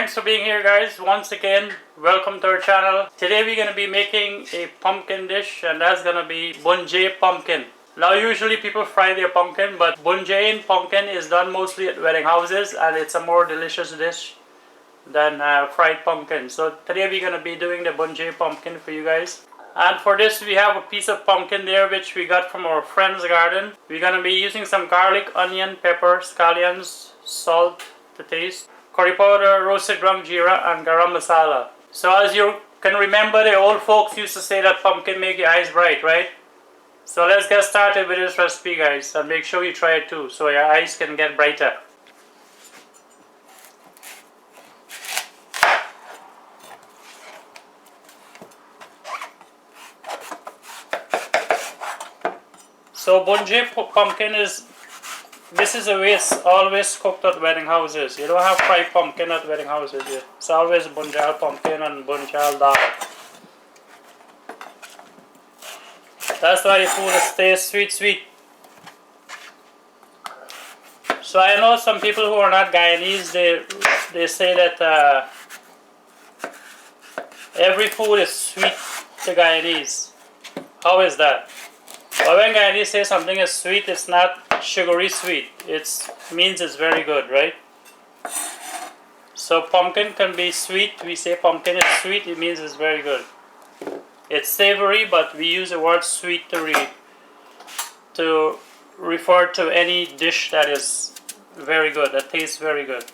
thanks for being here guys. Once again, welcome to our channel. Today we're going to be making a pumpkin dish, and that's going to be Bhunjal pumpkin. Now usually people fry their pumpkin, but Bhunjal pumpkin is done mostly at wedding houses, and it's a more delicious dish than fried pumpkin. So today we're going to be doing the Bhunjal pumpkin for you guys. And for this we have a piece of pumpkin there which we got from our friend's garden. We're going to be using some garlic, onion, pepper, scallions, salt to taste, curry powder, roasted ground geera, and garam masala. So as you can remember, the old folks used to say that pumpkin make your eyes bright, right? So let's get started with this recipe guys, and make sure you try it too so your eyes can get brighter. So Bhunjal pumpkin is always cooked at wedding houses. You don't have fried pumpkin at wedding houses. It's always Bhunjal pumpkin and Bhunjal dal. That's why the food stays sweet. So I know some people who are not Guyanese, they say that every food is sweet to Guyanese. How is that? But when Guyanese say something is sweet, it's not sugary sweet. It means it's very good, right? So pumpkin can be sweet. We say pumpkin is sweet, it means it's very good. It's savory, but we use the word sweet to refer to any dish that is very good, that tastes very good.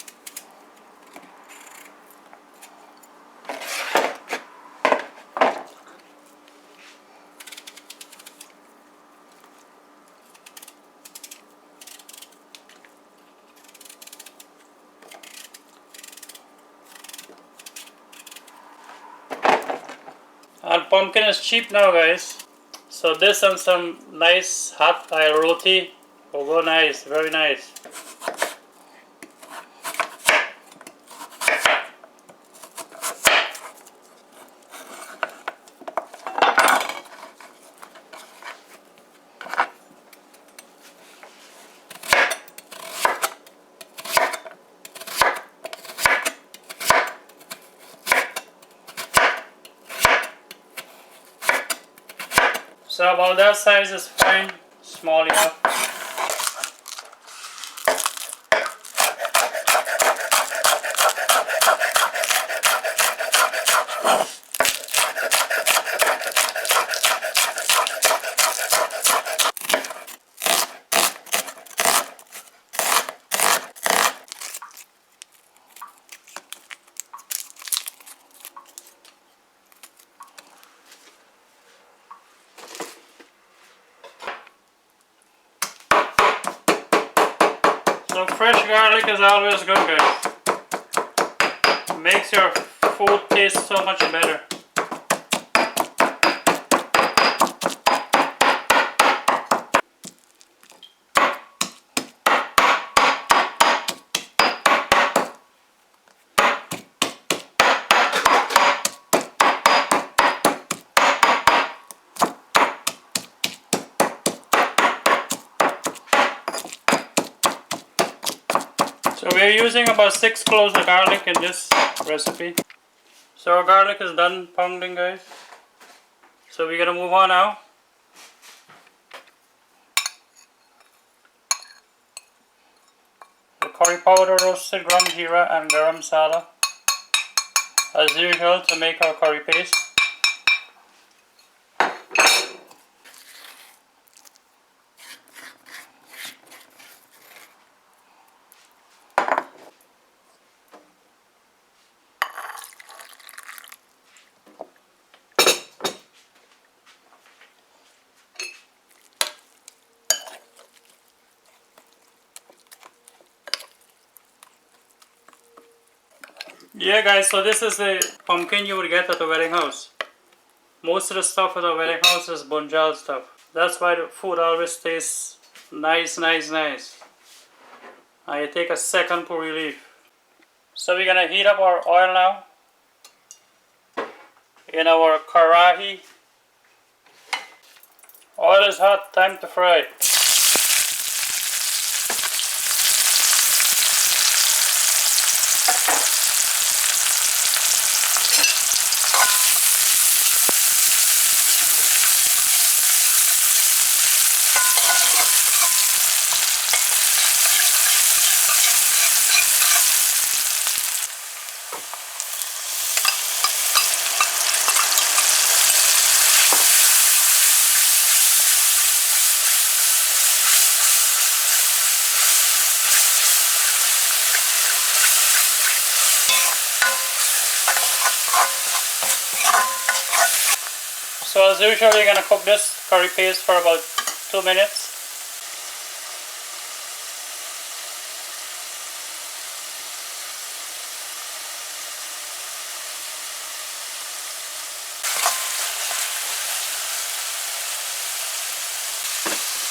And pumpkin is cheap now guys, so this and some nice hot roti will go nice, very nice. So about that size is fine, small enough. So fresh garlic is always good guys. It makes your food taste so much better. So we're using about 6 cloves of garlic in this recipe. So our garlic is done pounding guys. So we're gonna move on now. The curry powder, roasted ground geera, and garam masala as usual to make our curry paste. Yeah guys, so this is the pumpkin you would get at the wedding house. Most of the stuff at the wedding house is Bhunjal stuff. That's why the food always tastes nice. And you take a second to relief. So we're gonna heat up our oil now in our karahi. Oil is hot, time to fry. So as usual, you're going to cook this curry paste for about 2 minutes.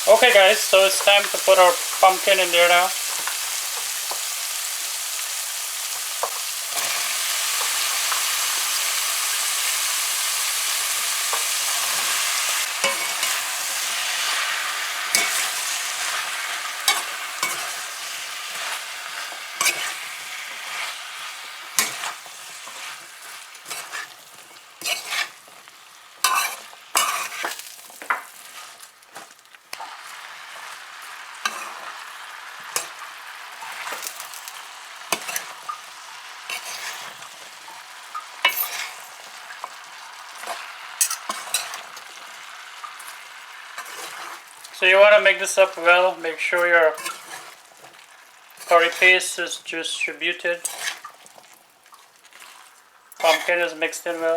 Okay guys, so it's time to put our pumpkin in there now. So you want to make this up well, make sure your curry paste is distributed, pumpkin is mixed in well.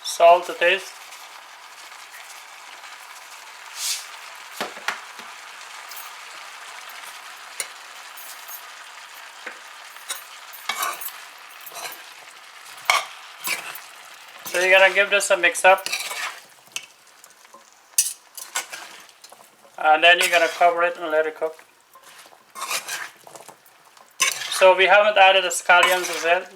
Salt to taste. So you're gonna give this a mix up, and then you're gonna cover it and let it cook. So we haven't added the scallions as yet.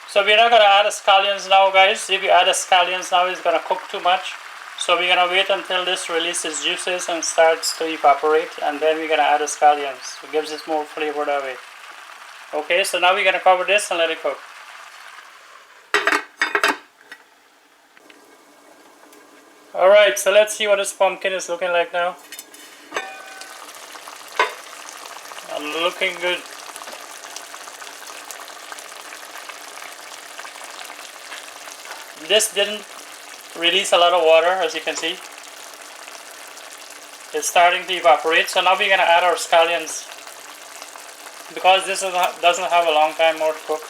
So we're not gonna add the scallions now, guys. If you add the scallions now, it's gonna cook too much. So we're gonna wait until this releases juices and starts to evaporate, and then we're gonna add the scallions. It gives it more flavor that way. Okay, so now we're gonna cover this and let it cook. Alright, so let's see what this pumpkin is looking like now. Looking good. This didn't release a lot of water, as you can see. It's starting to evaporate, so now we're going to add our scallions. Because this doesn't have a long time more to cook,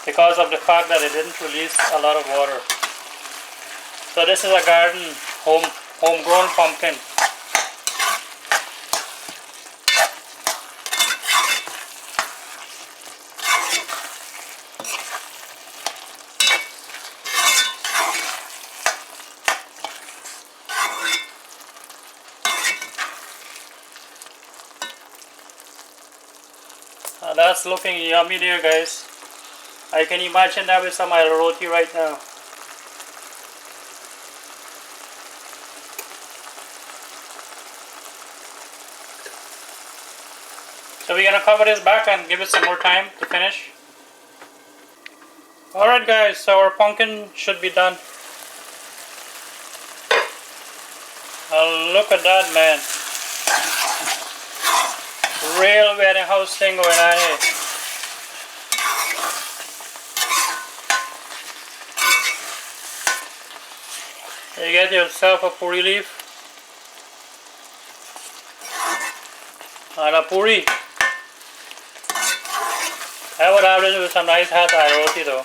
because of the fact that it didn't release a lot of water. So this is a garden, homegrown pumpkin. That's looking yummy there, guys. I can imagine that with some roti right now. So we're gonna cover this back and give it some more time to finish. Alright guys, so our pumpkin should be done. Look at that, man. Real wedding house thing going on here. You get yourself a puri leaf and a puri. I would have this with some nice hot roti though.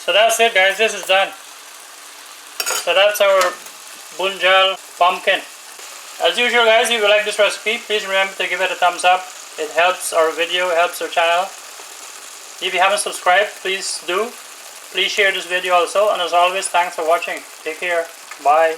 So that's it, guys, this is done. So that's our Bhunjal pumpkin. As usual, guys, if you like this recipe, please remember to give it a thumbs up. It helps our video, it helps our channel. If you haven't subscribed, please do. Please share this video also, and as always, thanks for watching. Take care. Bye.